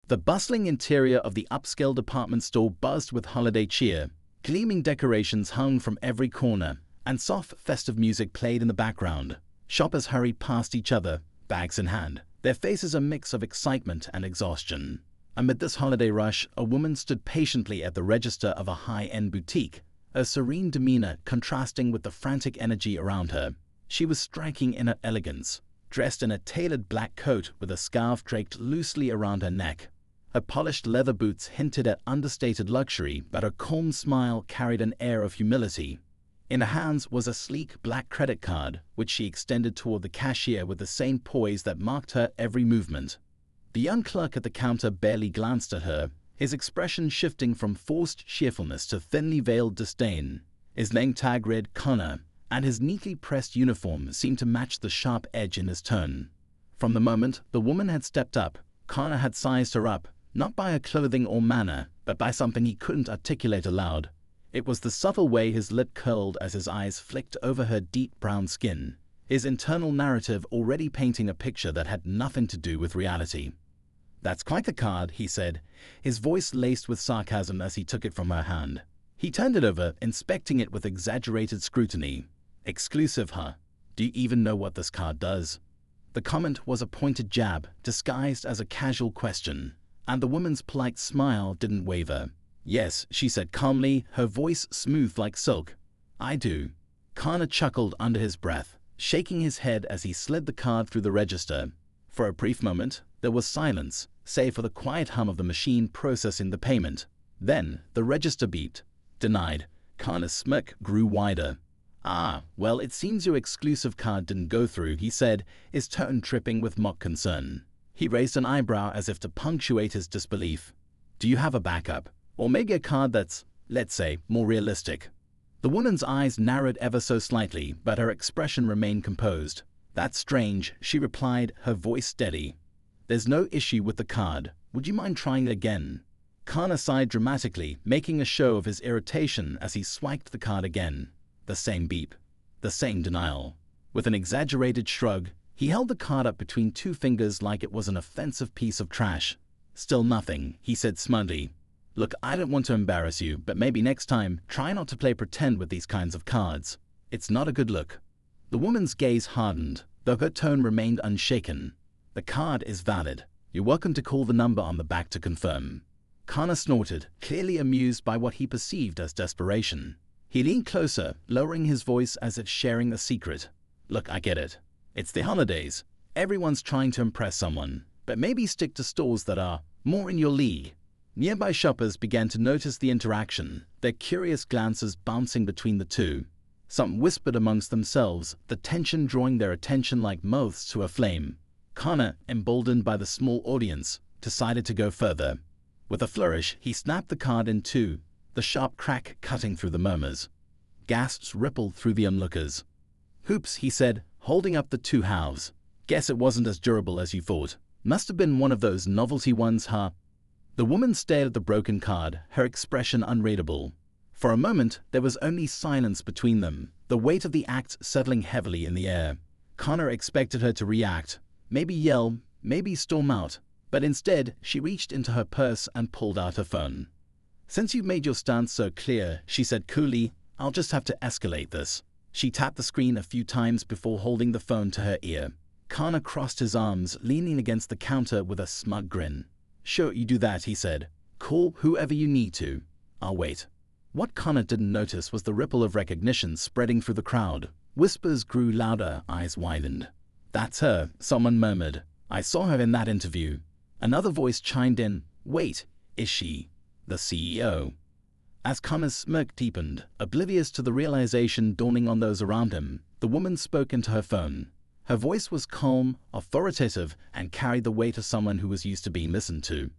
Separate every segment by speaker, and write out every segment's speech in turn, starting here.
Speaker 1: The bustling interior of the upscale department store buzzed with holiday cheer. Gleaming decorations hung from every corner, and soft, festive music played in the background. Shoppers hurried past each other, bags in hand, their faces a mix of excitement and exhaustion. Amid this holiday rush, a woman stood patiently at the register of a high-end boutique, her serene demeanor contrasting with the frantic energy around her. She was striking in her elegance, dressed in a tailored black coat with a scarf draped loosely around her neck. Her polished leather boots hinted at understated luxury, but her calm smile carried an air of humility. In her hands was a sleek black credit card, which she extended toward the cashier with the same poise that marked her every movement. The young clerk at the counter barely glanced at her, his expression shifting from forced cheerfulness to thinly veiled disdain. His name tag read Connor, and his neatly pressed uniform seemed to match the sharp edge in his tone. From the moment the woman had stepped up, Connor had sized her up, not by her clothing or manner, but by something he couldn't articulate aloud. It was the subtle way his lip curled as his eyes flicked over her deep brown skin, his internal narrative already painting a picture that had nothing to do with reality. "That's quite the card," he said, his voice laced with sarcasm as he took it from her hand. He turned it over, inspecting it with exaggerated scrutiny. "Exclusive, huh? Do you even know what this card does?" The comment was a pointed jab, disguised as a casual question, and the woman's polite smile didn't waver. "Yes," she said calmly, her voice smooth like silk. "I do." Connor chuckled under his breath, shaking his head as he slid the card through the register. For a brief moment, there was silence, save for the quiet hum of the machine processing the payment. Then, the register beeped. "Denied." Connor's smirk grew wider. "Ah, well, it seems your exclusive card didn't go through," he said, his tone dripping with mock concern. He raised an eyebrow as if to punctuate his disbelief. "Do you have a backup? Or maybe a card that's, let's say, more realistic?" The woman's eyes narrowed ever so slightly, but her expression remained composed. "That's strange," she replied, her voice steady. "There's no issue with the card. Would you mind trying it again?" Connor sighed dramatically, making a show of his irritation as he swiped the card again. The same beep. The same denial. With an exaggerated shrug, he held the card up between two fingers like it was an offensive piece of trash. "Still nothing," he said smugly. "Look, I don't want to embarrass you, but maybe next time, try not to play pretend with these kinds of cards. It's not a good look." The woman's gaze hardened, though her tone remained unshaken. "The card is valid. You're welcome to call the number on the back to confirm." Connor snorted, clearly amused by what he perceived as desperation. He leaned closer, lowering his voice as if sharing a secret. "Look, I get it. It's the holidays. Everyone's trying to impress someone, but maybe stick to stores that are more in your league." Nearby shoppers began to notice the interaction, their curious glances bouncing between the two. Some whispered amongst themselves, the tension drawing their attention like moths to a flame. Connor, emboldened by the small audience, decided to go further. With a flourish, he snapped the card in two, the sharp crack cutting through the murmurs. Gasps rippled through the onlookers. "Hoops," he said, holding up the two halves. "Guess it wasn't as durable as you thought. Must have been one of those novelty ones, huh?" The woman stared at the broken card, her expression unreadable. For a moment, there was only silence between them, the weight of the act settling heavily in the air. Connor expected her to react, maybe yell, maybe storm out, but instead, she reached into her purse and pulled out her phone. "Since you've made your stance so clear," she said coolly, "I'll just have to escalate this." She tapped the screen a few times before holding the phone to her ear. Connor crossed his arms, leaning against the counter with a smug grin. "Sure, you do that," he said. "Call whoever you need to. I'll wait." What Connor didn't notice was the ripple of recognition spreading through the crowd. Whispers grew louder, eyes widened. "That's her," someone murmured. "I saw her in that interview." Another voice chimed in. "Wait, is she the CEO?" As Connor's smirk deepened, oblivious to the realization dawning on those around him, the woman spoke into her phone. Her voice was calm, authoritative, and carried the weight of someone who was used to being listened to.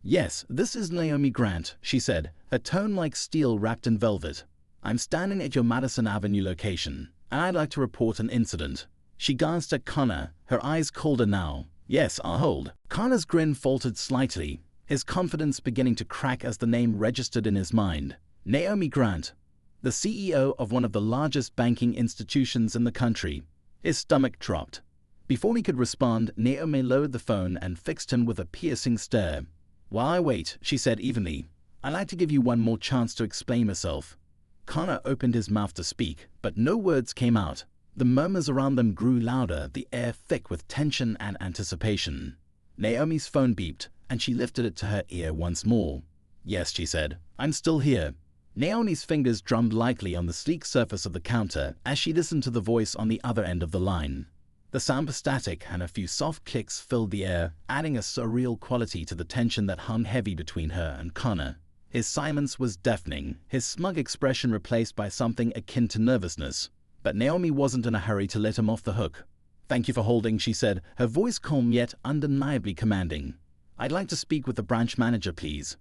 Speaker 1: "Yes, this is Naomi Grant," she said, her tone like steel wrapped in velvet. "I'm standing at your Madison Avenue location, and I'd like to report an incident." She glanced at Connor, her eyes colder now. "Yes, I'll hold." Connor's grin faltered slightly, his confidence beginning to crack as the name registered in his mind. Naomi Grant, the CEO of one of the largest banking institutions in the country. His stomach dropped. Before he could respond, Naomi lowered the phone and fixed him with a piercing stare. "While I wait," she said evenly, "I'd like to give you one more chance to explain yourself." Connor opened his mouth to speak, but no words came out. The murmurs around them grew louder, the air thick with tension and anticipation. Naomi's phone beeped, and she lifted it to her ear once more. "Yes," she said, "I'm still here." Naomi's fingers drummed lightly on the sleek surface of the counter as she listened to the voice on the other end of the line. The sound was static, and a few soft clicks filled the air, adding a surreal quality to the tension that hung heavy between her and Connor. His silence was deafening, his smug expression replaced by something akin to nervousness. But Naomi wasn't in a hurry to let him off the hook. "Thank you for holding," she said, her voice calm yet undeniably commanding. "I'd like to speak with the branch manager, please."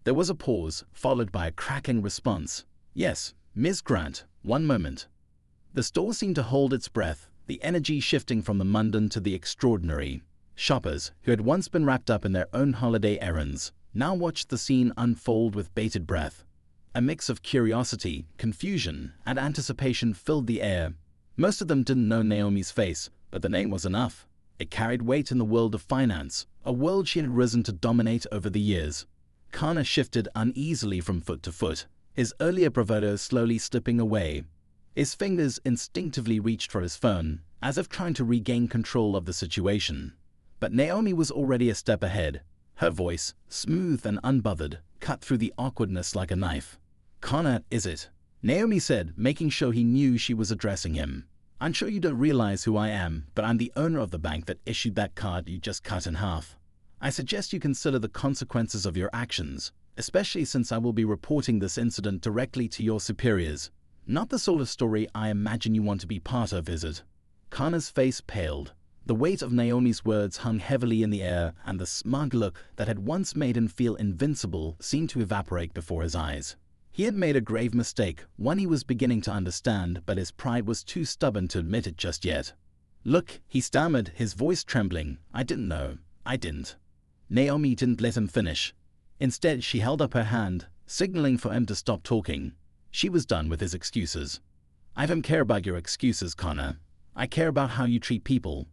Speaker 1: There was a pause, followed by a crackling response. "Yes, Ms. Grant, one moment." The store seemed to hold its breath, the energy shifting from the mundane to the extraordinary. Shoppers, who had once been wrapped up in their own holiday errands, now watched the scene unfold with bated breath. A mix of curiosity, confusion, and anticipation filled the air. Most of them didn't know Naomi's face, but the name was enough. It carried weight in the world of finance, a world she had risen to dominate over the years. Connor shifted uneasily from foot to foot, his earlier bravado slowly slipping away. His fingers instinctively reached for his phone, as if trying to regain control of the situation. But Naomi was already a step ahead. Her voice, smooth and unbothered, cut through the awkwardness like a knife. "Connor, is it?" Naomi said, making sure he knew she was addressing him. "I'm sure you don't realize who I am, but I'm the owner of the bank that issued that card you just cut in half. I suggest you consider the consequences of your actions, especially since I will be reporting this incident directly to your superiors. Not the sort of story I imagine you want to be part of, is it?" Connor's face paled. The weight of Naomi's words hung heavily in the air, and the smug look that had once made him feel invincible seemed to evaporate before his eyes. He had made a grave mistake, one he was beginning to understand, but his pride was too stubborn to admit it just yet. "Look," he stammered, his voice trembling, "I didn't know. I didn't." Naomi didn't let him finish. Instead, she held up her hand, signaling for him to stop talking. She was done with his excuses. "I don't care about your excuses, Connor. I care about how you treat people.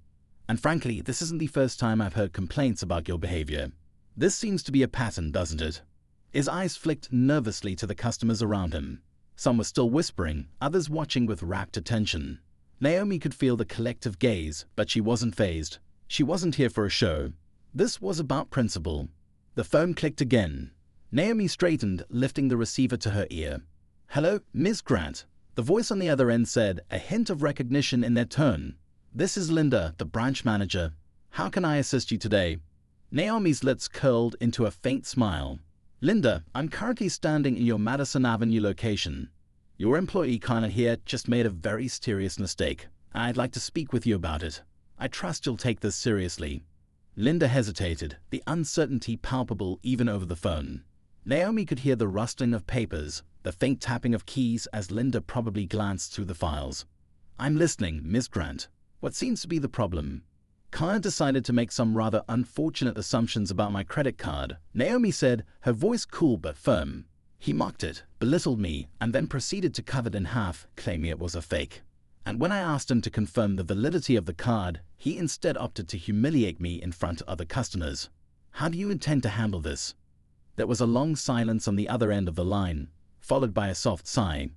Speaker 1: And frankly, this isn't the first time I've heard complaints about your behavior. This seems to be a pattern, doesn't it?" His eyes flicked nervously to the customers around him. Some were still whispering, others watching with rapt attention. Naomi could feel the collective gaze, but she wasn't fazed. She wasn't here for a show. This was about principle. The phone clicked again. Naomi straightened, lifting the receiver to her ear. "Hello, Ms. Grant." The voice on the other end said, a hint of recognition in their tone. "This is Linda, the branch manager. How can I assist you today?" Naomi's lips curled into a faint smile. "Linda, I'm currently standing in your Madison Avenue location. Your employee Connor here just made a very serious mistake. I'd like to speak with you about it. I trust you'll take this seriously." Linda hesitated, the uncertainty palpable even over the phone. Naomi could hear the rustling of papers, the faint tapping of keys as Linda probably glanced through the files. "I'm listening, Miss Grant. What seems to be the problem?" Connor decided to make some rather unfortunate assumptions about my credit card, Naomi said, her voice cool but firm. "He mocked it, belittled me, and then proceeded to cut it in half, claiming it was a fake. And when I asked him to confirm the validity of the card, he instead opted to humiliate me in front of other customers. How do you intend to handle this?" There was a long silence on the other end of the line, followed by a soft sigh.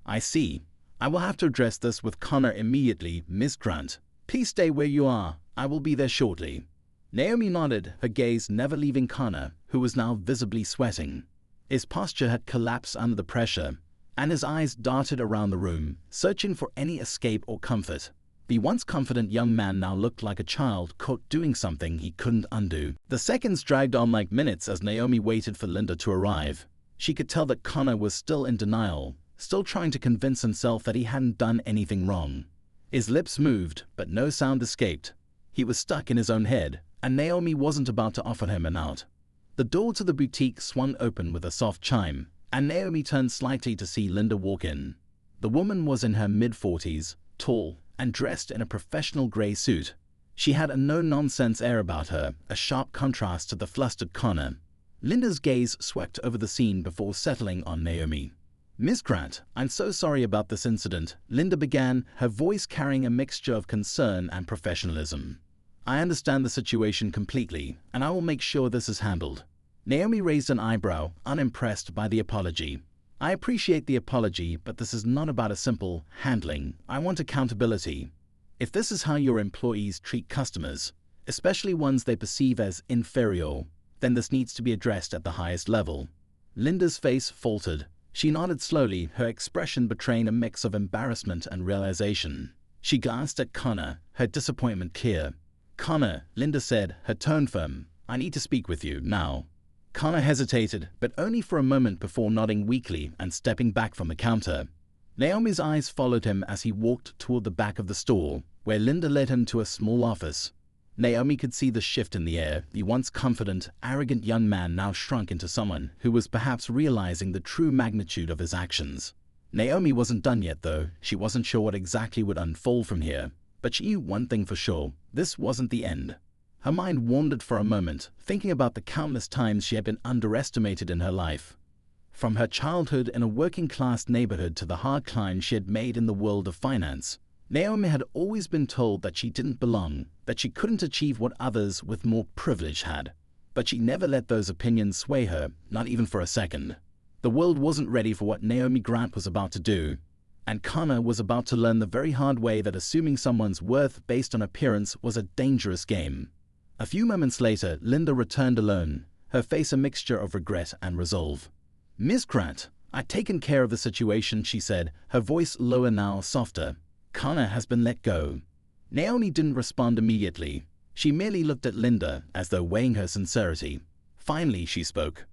Speaker 1: "I see. I will have to address this with Connor immediately, Miss Grant. Please stay where you are. I will be there shortly." Naomi nodded, her gaze never leaving Connor, who was now visibly sweating. His posture had collapsed under the pressure, and his eyes darted around the room, searching for any escape or comfort. The once confident young man now looked like a child caught doing something he couldn't undo. The seconds dragged on like minutes as Naomi waited for Linda to arrive. She could tell that Connor was still in denial, still trying to convince himself that he hadn't done anything wrong. His lips moved, but no sound escaped. He was stuck in his own head, and Naomi wasn't about to offer him an out. The door to the boutique swung open with a soft chime, and Naomi turned slightly to see Linda walk in. The woman was in her mid-40s, tall, and dressed in a professional grey suit. She had a no-nonsense air about her, a sharp contrast to the flustered Connor. Linda's gaze swept over the scene before settling on Naomi. "Miss Grant, I'm so sorry about this incident," Linda began, her voice carrying a mixture of concern and professionalism. "I understand the situation completely, and I will make sure this is handled." Naomi raised an eyebrow, unimpressed by the apology. I appreciate the apology, but this is not about a simple handling. I want accountability. If this is how your employees treat customers, especially ones they perceive as inferior, then this needs to be addressed at the highest level. Linda's face faltered. She nodded slowly, her expression betraying a mix of embarrassment and realization. She glanced at Connor, her disappointment clear. "Connor," Linda said, her tone firm, "I need to speak with you, now." Connor hesitated, but only for a moment before nodding weakly and stepping back from the counter. Naomi's eyes followed him as he walked toward the back of the store, where Linda led him to a small office. Naomi could see the shift in the air. The once confident, arrogant young man now shrunk into someone who was perhaps realizing the true magnitude of his actions. Naomi wasn't done yet, though. She wasn't sure what exactly would unfold from here. But she knew one thing for sure: this wasn't the end. Her mind wandered for a moment, thinking about the countless times she had been underestimated in her life. From her childhood in a working-class neighborhood to the hard climb she had made in the world of finance, Naomi had always been told that she didn't belong, that she couldn't achieve what others with more privilege had. But she never let those opinions sway her, not even for a second. The world wasn't ready for what Naomi Grant was about to do, and Connor was about to learn the very hard way that assuming someone's worth based on appearance was a dangerous game. A few moments later, Linda returned alone, her face a mixture of regret and resolve. "Miss Grant, I've taken care of the situation," she said, her voice lower now, softer. "Connor has been let go." Naomi didn't respond immediately. She merely looked at Linda, as though weighing her sincerity. Finally, she spoke.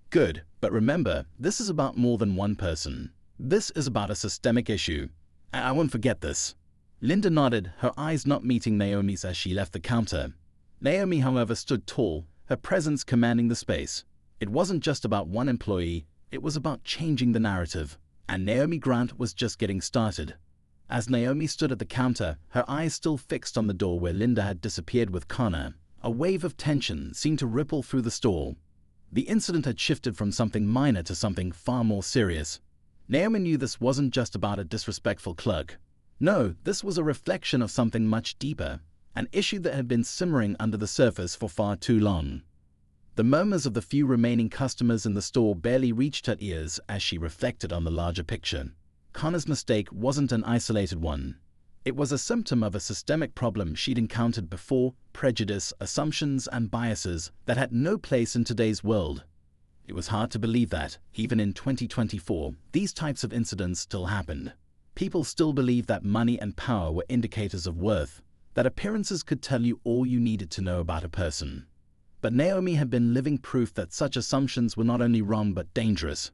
Speaker 1: "Good, but remember, this is about more than one person. This is about a systemic issue. I won't forget this." Linda nodded, her eyes not meeting Naomi's as she left the counter. Naomi, however, stood tall, her presence commanding the space. It wasn't just about one employee, it was about changing the narrative. And Naomi Grant was just getting started. As Naomi stood at the counter, her eyes still fixed on the door where Linda had disappeared with Connor, a wave of tension seemed to ripple through the store. The incident had shifted from something minor to something far more serious. Naomi knew this wasn't just about a disrespectful clerk. No, this was a reflection of something much deeper, an issue that had been simmering under the surface for far too long. The murmurs of the few remaining customers in the store barely reached her ears as she reflected on the larger picture. Connor's mistake wasn't an isolated one. It was a symptom of a systemic problem she'd encountered before: prejudice, assumptions, and biases that had no place in today's world. It was hard to believe that, even in 2024, these types of incidents still happened. People still believed that money and power were indicators of worth, that appearances could tell you all you needed to know about a person. But Naomi had been living proof that such assumptions were not only wrong but dangerous.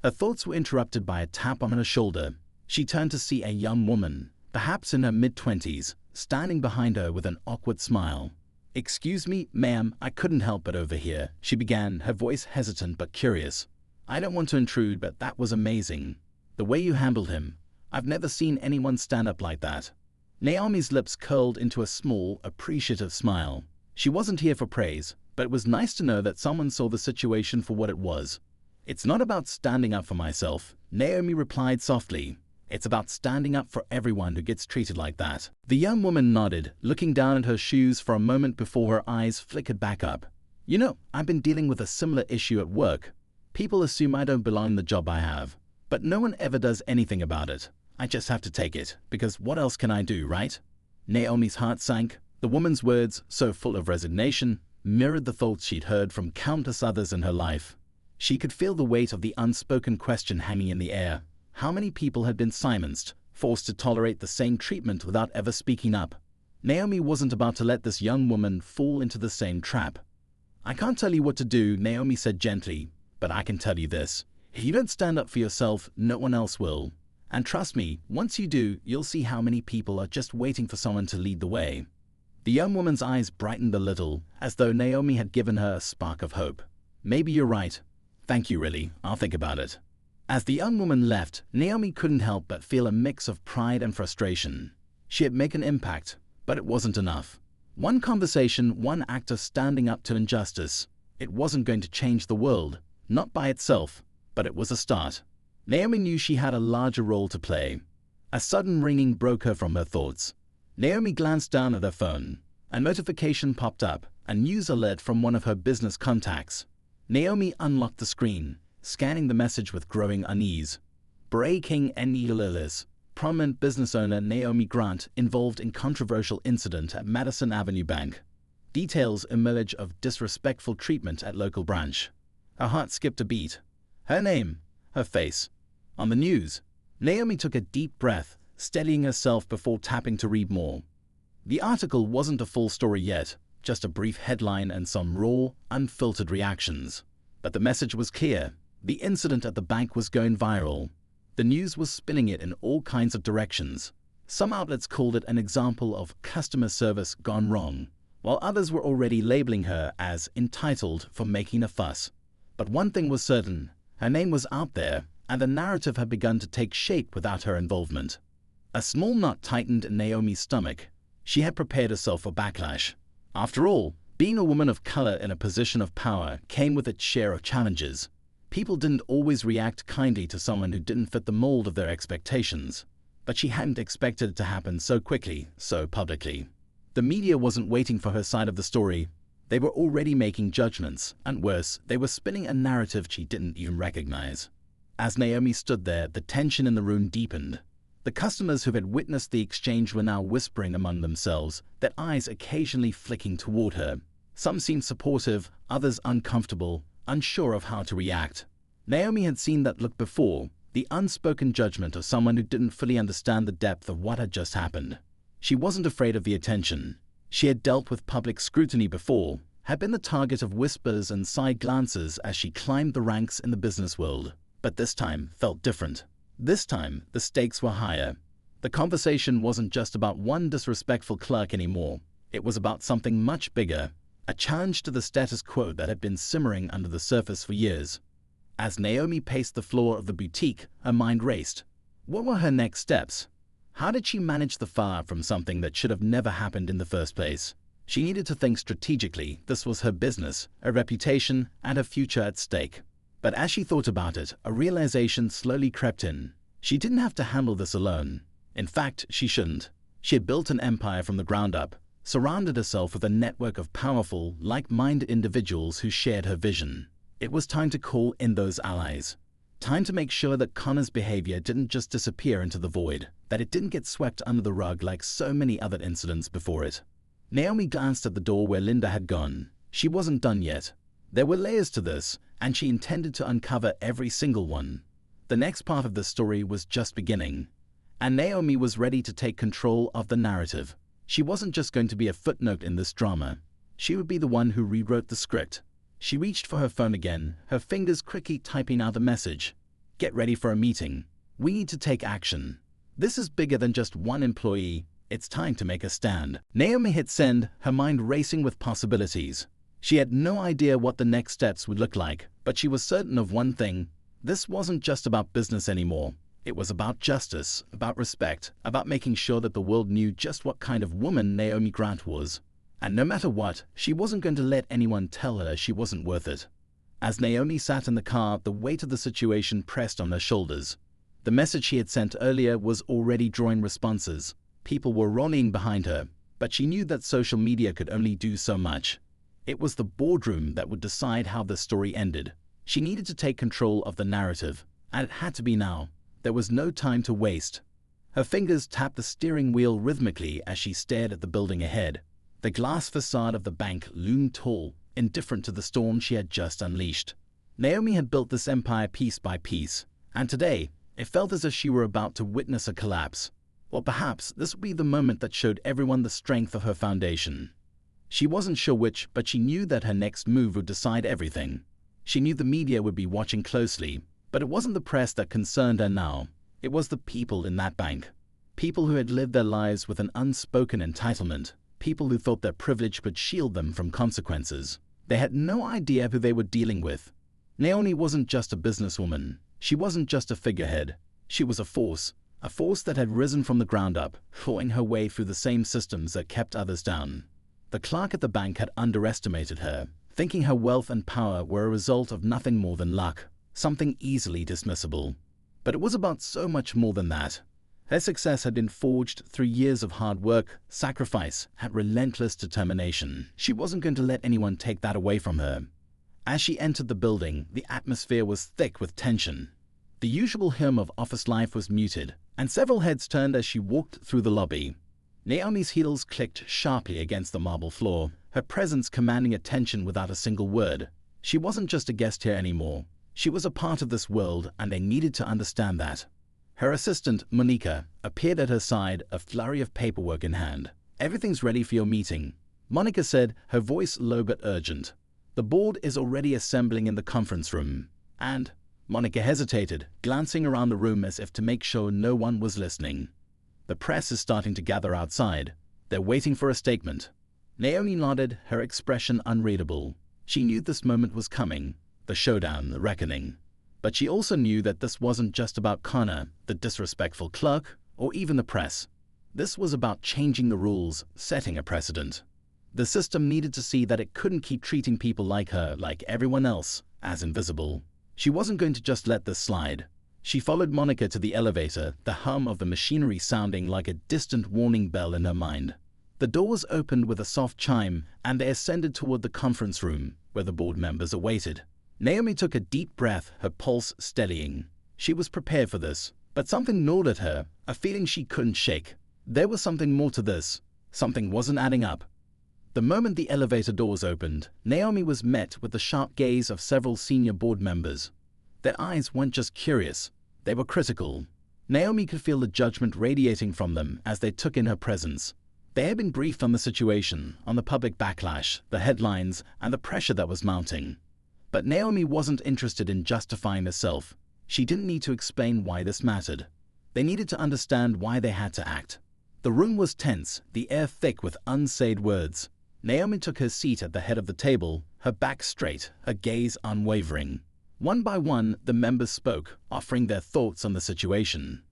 Speaker 1: Her thoughts were interrupted by a tap on her shoulder. She turned to see a young woman, perhaps in her mid-20s, standing behind her with an awkward smile. "Excuse me, ma'am, I couldn't help but overhear," she began, her voice hesitant but curious. "I don't want to intrude, but that was amazing. The way you handled him. I've never seen anyone stand up like that." Naomi's lips curled into a small, appreciative smile. She wasn't here for praise, but it was nice to know that someone saw the situation for what it was. "It's not about standing up for myself," Naomi replied softly. "It's about standing up for everyone who gets treated like that." The young woman nodded, looking down at her shoes for a moment before her eyes flickered back up. "You know, I've been dealing with a similar issue at work. People assume I don't belong in the job I have, but no one ever does anything about it. I just have to take it, because what else can I do, right?" Naomi's heart sank. The woman's words, so full of resignation, mirrored the thoughts she'd heard from countless others in her life. She could feel the weight of the unspoken question hanging in the air. How many people had been silenced, forced to tolerate the same treatment without ever speaking up? Naomi wasn't about to let this young woman fall into the same trap. "I can't tell you what to do," Naomi said gently, "but I can tell you this. If you don't stand up for yourself, no one else will. And trust me, once you do, you'll see how many people are just waiting for someone to lead the way." The young woman's eyes brightened a little, as though Naomi had given her a spark of hope. "Maybe you're right. Thank you, really. I'll think about it." As the young woman left, Naomi couldn't help but feel a mix of pride and frustration. She had made an impact, but it wasn't enough. One conversation, one act of standing up to injustice. It wasn't going to change the world, not by itself, but it was a start. Naomi knew she had a larger role to play. A sudden ringing broke her from her thoughts. Naomi glanced down at her phone. A notification popped up, a news alert from one of her business contacts. Naomi unlocked the screen, scanning the message with growing unease. Breaking news. Prominent business owner Naomi Grant involved in controversial incident at Madison Avenue Bank. Details emerge of disrespectful treatment at local branch. Her heart skipped a beat. Her name, her face. On the news, Naomi took a deep breath, steadying herself before tapping to read more. The article wasn't a full story yet, just a brief headline and some raw, unfiltered reactions. But the message was clear. The incident at the bank was going viral. The news was spinning it in all kinds of directions. Some outlets called it an example of customer service gone wrong, while others were already labeling her as entitled for making a fuss. But one thing was certain, her name was out there, and the narrative had begun to take shape without her involvement. A small knot tightened in Naomi's stomach. She had prepared herself for backlash. After all, being a woman of color in a position of power came with its share of challenges. People didn't always react kindly to someone who didn't fit the mold of their expectations. But she hadn't expected it to happen so quickly, so publicly. The media wasn't waiting for her side of the story. They were already making judgments, and worse, they were spinning a narrative she didn't even recognize. As Naomi stood there, the tension in the room deepened. The customers who had witnessed the exchange were now whispering among themselves, their eyes occasionally flicking toward her. Some seemed supportive, others uncomfortable, unsure of how to react. Naomi had seen that look before, the unspoken judgment of someone who didn't fully understand the depth of what had just happened. She wasn't afraid of the attention. She had dealt with public scrutiny before, had been the target of whispers and side glances as she climbed the ranks in the business world. But this time felt different. This time, the stakes were higher. The conversation wasn't just about one disrespectful clerk anymore. It was about something much bigger, a challenge to the status quo that had been simmering under the surface for years. As Naomi paced the floor of the boutique, her mind raced. What were her next steps? How did she manage the fire from something that should have never happened in the first place? She needed to think strategically. This was her business, her reputation, and her future at stake. But as she thought about it, a realization slowly crept in. She didn't have to handle this alone. In fact, she shouldn't. She had built an empire from the ground up, surrounded herself with a network of powerful, like-minded individuals who shared her vision. It was time to call in those allies. Time to make sure that Connor's behavior didn't just disappear into the void, that it didn't get swept under the rug like so many other incidents before it. Naomi glanced at the door where Linda had gone. She wasn't done yet. There were layers to this, and she intended to uncover every single one. The next part of the story was just beginning, and Naomi was ready to take control of the narrative. She wasn't just going to be a footnote in this drama. She would be the one who rewrote the script. She reached for her phone again, her fingers quickly typing out the message. Get ready for a meeting. We need to take action. This is bigger than just one employee. It's time to make a stand. Naomi hit send, her mind racing with possibilities. She had no idea what the next steps would look like, but she was certain of one thing. This wasn't just about business anymore. It was about justice, about respect, about making sure that the world knew just what kind of woman Naomi Grant was. And no matter what, she wasn't going to let anyone tell her she wasn't worth it. As Naomi sat in the car, the weight of the situation pressed on her shoulders. The message she had sent earlier was already drawing responses. People were rallying behind her, but she knew that social media could only do so much. It was the boardroom that would decide how the story ended. She needed to take control of the narrative, and it had to be now. There was no time to waste. Her fingers tapped the steering wheel rhythmically as she stared at the building ahead. The glass facade of the bank loomed tall, indifferent to the storm she had just unleashed. Naomi had built this empire piece by piece, and today, it felt as if she were about to witness a collapse. Or perhaps this would be the moment that showed everyone the strength of her foundation. She wasn't sure which, but she knew that her next move would decide everything. She knew the media would be watching closely, but it wasn't the press that concerned her now. It was the people in that bank. People who had lived their lives with an unspoken entitlement. People who thought their privilege could shield them from consequences. They had no idea who they were dealing with. Naomi wasn't just a businesswoman. She wasn't just a figurehead. She was a force that had risen from the ground up, clawing her way through the same systems that kept others down. The clerk at the bank had underestimated her, thinking her wealth and power were a result of nothing more than luck, something easily dismissible. But it was about so much more than that. Her success had been forged through years of hard work, sacrifice, and relentless determination. She wasn't going to let anyone take that away from her. As she entered the building, the atmosphere was thick with tension. The usual hum of office life was muted, and several heads turned as she walked through the lobby. Naomi's heels clicked sharply against the marble floor, her presence commanding attention without a single word. She wasn't just a guest here anymore. She was a part of this world, and they needed to understand that. Her assistant, Monica, appeared at her side, a flurry of paperwork in hand. "Everything's ready for your meeting," Monica said, her voice low but urgent. "The board is already assembling in the conference room." And Monica hesitated, glancing around the room as if to make sure no one was listening. "The press is starting to gather outside. They're waiting for a statement." Naomi nodded, her expression unreadable. She knew this moment was coming, the showdown, the reckoning. But she also knew that this wasn't just about Connor, the disrespectful clerk, or even the press. This was about changing the rules, setting a precedent. The system needed to see that it couldn't keep treating people like her, like everyone else, as invisible. She wasn't going to just let this slide. She followed Monica to the elevator, the hum of the machinery sounding like a distant warning bell in her mind. The doors opened with a soft chime, and they ascended toward the conference room, where the board members awaited. Naomi took a deep breath, her pulse steadying. She was prepared for this, but something gnawed at her, a feeling she couldn't shake. There was something more to this. Something wasn't adding up. The moment the elevator doors opened, Naomi was met with the sharp gaze of several senior board members. Their eyes weren't just curious, they were critical. Naomi could feel the judgment radiating from them as they took in her presence. They had been briefed on the situation, on the public backlash, the headlines, and the pressure that was mounting. But Naomi wasn't interested in justifying herself. She didn't need to explain why this mattered. They needed to understand why they had to act. The room was tense, the air thick with unsaid words. Naomi took her seat at the head of the table, her back straight, her gaze unwavering. One by one, the members spoke, offering their thoughts on the situation.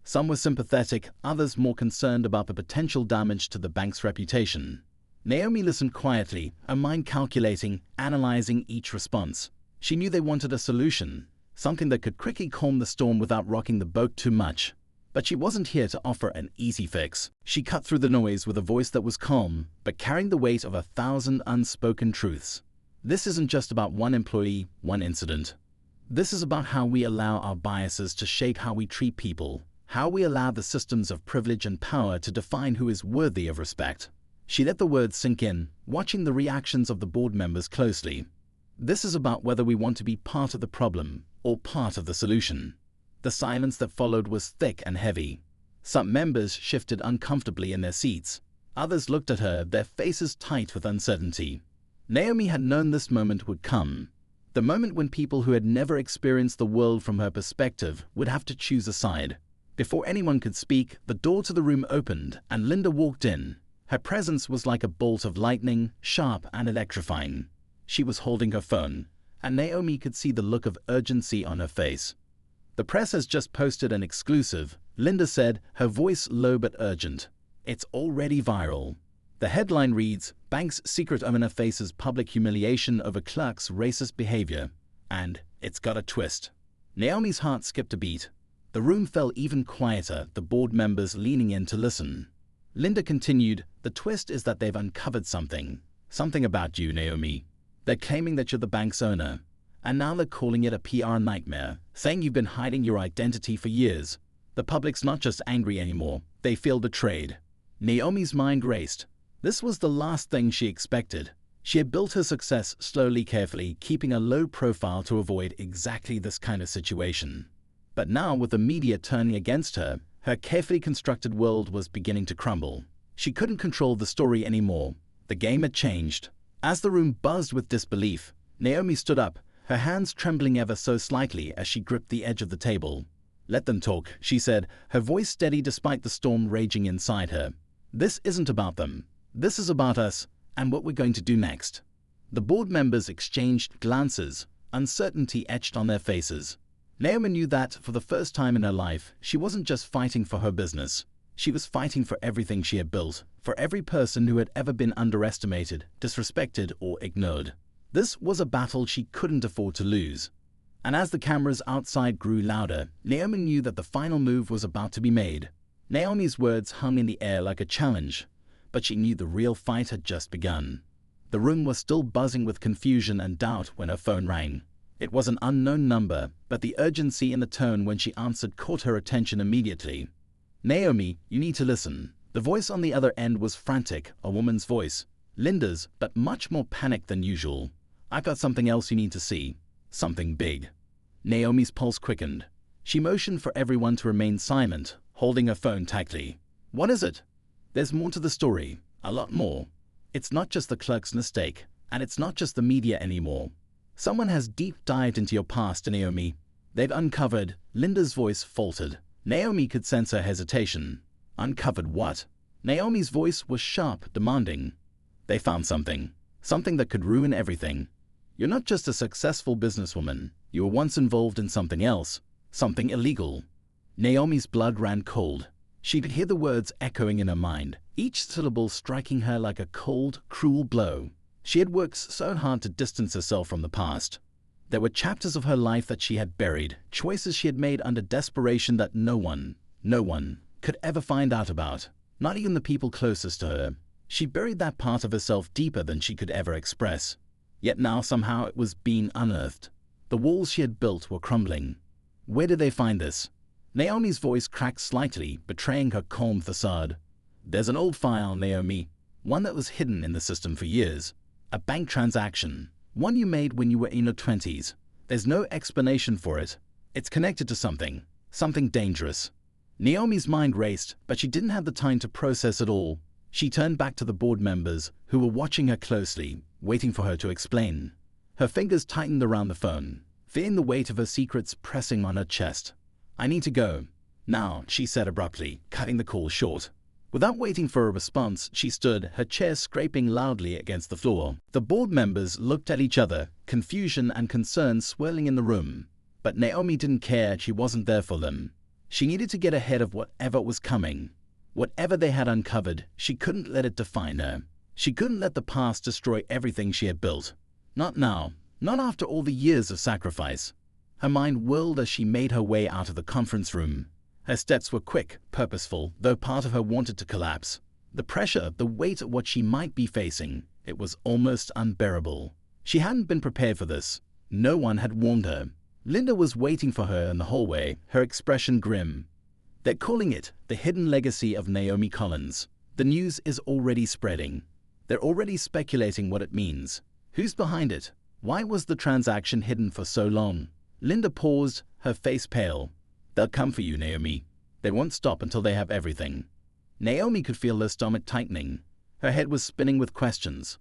Speaker 1: Some were sympathetic, others more concerned about the potential damage to the bank's reputation. Naomi listened quietly, her mind calculating, analyzing each response. She knew they wanted a solution, something that could quickly calm the storm without rocking the boat too much. But she wasn't here to offer an easy fix. She cut through the noise with a voice that was calm, but carrying the weight of 1,000 unspoken truths. This isn't just about one employee, one incident. This is about how we allow our biases to shape how we treat people, how we allow the systems of privilege and power to define who is worthy of respect. She let the words sink in, watching the reactions of the board members closely. This is about whether we want to be part of the problem or part of the solution. The silence that followed was thick and heavy. Some members shifted uncomfortably in their seats. Others looked at her, their faces tight with uncertainty. Naomi had known this moment would come. The moment when people who had never experienced the world from her perspective would have to choose a side. Before anyone could speak, the door to the room opened and Linda walked in. Her presence was like a bolt of lightning, sharp and electrifying. She was holding her phone, and Naomi could see the look of urgency on her face. "The press has just posted an exclusive," Linda said, her voice low but urgent. "It's already viral." The headline reads, "Bank's secret owner faces public humiliation over clerk's racist behavior." And it's got a twist. Naomi's heart skipped a beat. The room fell even quieter, the board members leaning in to listen. Linda continued, "The twist is that they've uncovered something. Something about you, Naomi. They're claiming that you're the bank's owner. And now they're calling it a PR nightmare, saying you've been hiding your identity for years. The public's not just angry anymore, they feel betrayed." Naomi's mind raced. This was the last thing she expected. She had built her success slowly, carefully, keeping a low profile to avoid exactly this kind of situation. But now, with the media turning against her, her carefully constructed world was beginning to crumble. She couldn't control the story anymore. The game had changed. As the room buzzed with disbelief, Naomi stood up, her hands trembling ever so slightly as she gripped the edge of the table. "Let them talk," she said, her voice steady despite the storm raging inside her. "This isn't about them. This is about us and what we're going to do next." The board members exchanged glances, uncertainty etched on their faces. Naomi knew that, for the first time in her life, she wasn't just fighting for her business. She was fighting for everything she had built, for every person who had ever been underestimated, disrespected, or ignored. This was a battle she couldn't afford to lose. And as the cameras outside grew louder, Naomi knew that the final move was about to be made. Naomi's words hung in the air like a challenge, but she knew the real fight had just begun. The room was still buzzing with confusion and doubt when her phone rang. It was an unknown number, but the urgency in the tone when she answered caught her attention immediately. "Naomi, you need to listen." The voice on the other end was frantic, a woman's voice. Linda's, but much more panicked than usual. "I've got something else you need to see. Something big." Naomi's pulse quickened. She motioned for everyone to remain silent, holding her phone tightly. "What is it?" "There's more to the story. A lot more. It's not just the clerk's mistake, and it's not just the media anymore. Someone has deep dived into your past, Naomi. They've uncovered." Linda's voice faltered. Naomi could sense her hesitation. "Uncovered what?" Naomi's voice was sharp, demanding. "They found something. Something that could ruin everything. You're not just a successful businesswoman. You were once involved in something else. Something illegal." Naomi's blood ran cold. She could hear the words echoing in her mind, each syllable striking her like a cold, cruel blow. She had worked so hard to distance herself from the past. There were chapters of her life that she had buried, choices she had made under desperation that no one could ever find out about, not even the people closest to her. She buried that part of herself deeper than she could ever express. Yet now somehow it was being unearthed. The walls she had built were crumbling. Where did they find this? Naomi's voice cracked slightly, betraying her calm facade. "There's an old file, Naomi. One that was hidden in the system for years. A bank transaction. One you made when you were in your 20s. There's no explanation for it. It's connected to something dangerous." Naomi's mind raced, but she didn't have the time to process it all. She turned back to the board members, who were watching her closely, waiting for her to explain. Her fingers tightened around the phone, feeling the weight of her secrets pressing on her chest. "I need to go now," she said abruptly, cutting the call short. Without waiting for a response, she stood, her chair scraping loudly against the floor. The board members looked at each other, confusion and concern swirling in the room. But Naomi didn't care. She wasn't there for them. She needed to get ahead of whatever was coming. Whatever they had uncovered, she couldn't let it define her. She couldn't let the past destroy everything she had built. Not now, not after all the years of sacrifice. Her mind whirled as she made her way out of the conference room. Her steps were quick, purposeful, though part of her wanted to collapse. The pressure, the weight of what she might be facing, it was almost unbearable. She hadn't been prepared for this. No one had warned her. Linda was waiting for her in the hallway, her expression grim. "They're calling it the hidden legacy of Naomi Collins. The news is already spreading. They're already speculating what it means. Who's behind it? Why was the transaction hidden for so long?" Linda paused, her face pale. "They'll come for you, Naomi. They won't stop until they have everything." Naomi could feel her stomach tightening. Her head was spinning with questions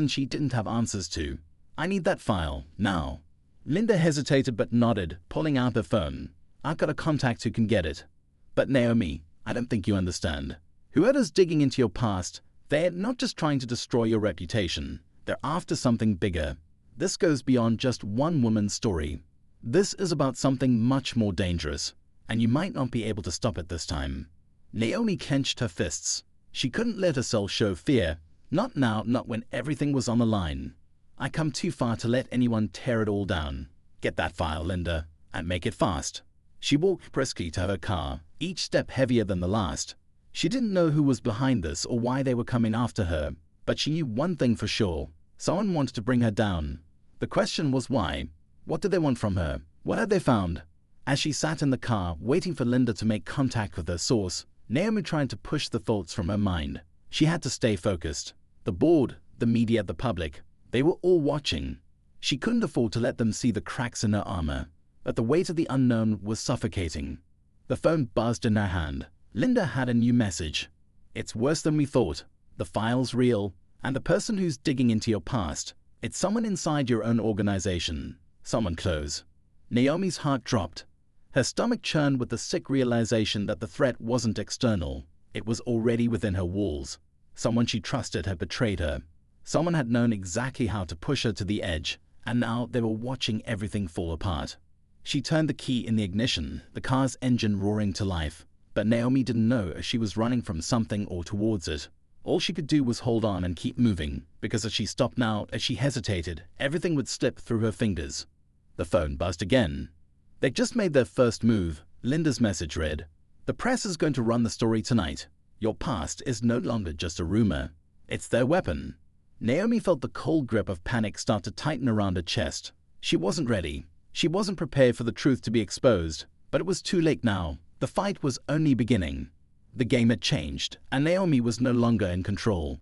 Speaker 1: she didn't have answers to. "I need that file, now." Linda hesitated but nodded, pulling out her phone. "I've got a contact who can get it." "But Naomi, I don't think you understand. Whoever's digging into your past, they're not just trying to destroy your reputation. They're after something bigger. This goes beyond just one woman's story. This is about something much more dangerous, and you might not be able to stop it this time." Naomi clenched her fists. She couldn't let herself show fear. Not now, not when everything was on the line. "I come too far to let anyone tear it all down. Get that file, Linda, and make it fast." She walked briskly to her car, each step heavier than the last. She didn't know who was behind this or why they were coming after her, but she knew one thing for sure. Someone wanted to bring her down. The question was why? What did they want from her? What had they found? As she sat in the car, waiting for Linda to make contact with her source, Naomi tried to push the thoughts from her mind. She had to stay focused. The board, the media, the public, they were all watching. She couldn't afford to let them see the cracks in her armor, but the weight of the unknown was suffocating. The phone buzzed in her hand. Linda had a new message. "It's worse than we thought. The file's real, and the person who's digging into your past, it's someone inside your own organization. Someone close." Naomi's heart dropped. Her stomach churned with the sick realization that the threat wasn't external. It was already within her walls. Someone she trusted had betrayed her. Someone had known exactly how to push her to the edge, and now they were watching everything fall apart. She turned the key in the ignition, the car's engine roaring to life. But Naomi didn't know if she was running from something or towards it. All she could do was hold on and keep moving, because as she stopped now, as she hesitated, everything would slip through her fingers. The phone buzzed again. "They just made their first move," Linda's message read. "The press is going to run the story tonight. Your past is no longer just a rumor. It's their weapon." Naomi felt the cold grip of panic start to tighten around her chest. She wasn't ready. She wasn't prepared for the truth to be exposed, but it was too late now. The fight was only beginning. The game had changed, and Naomi was no longer in control.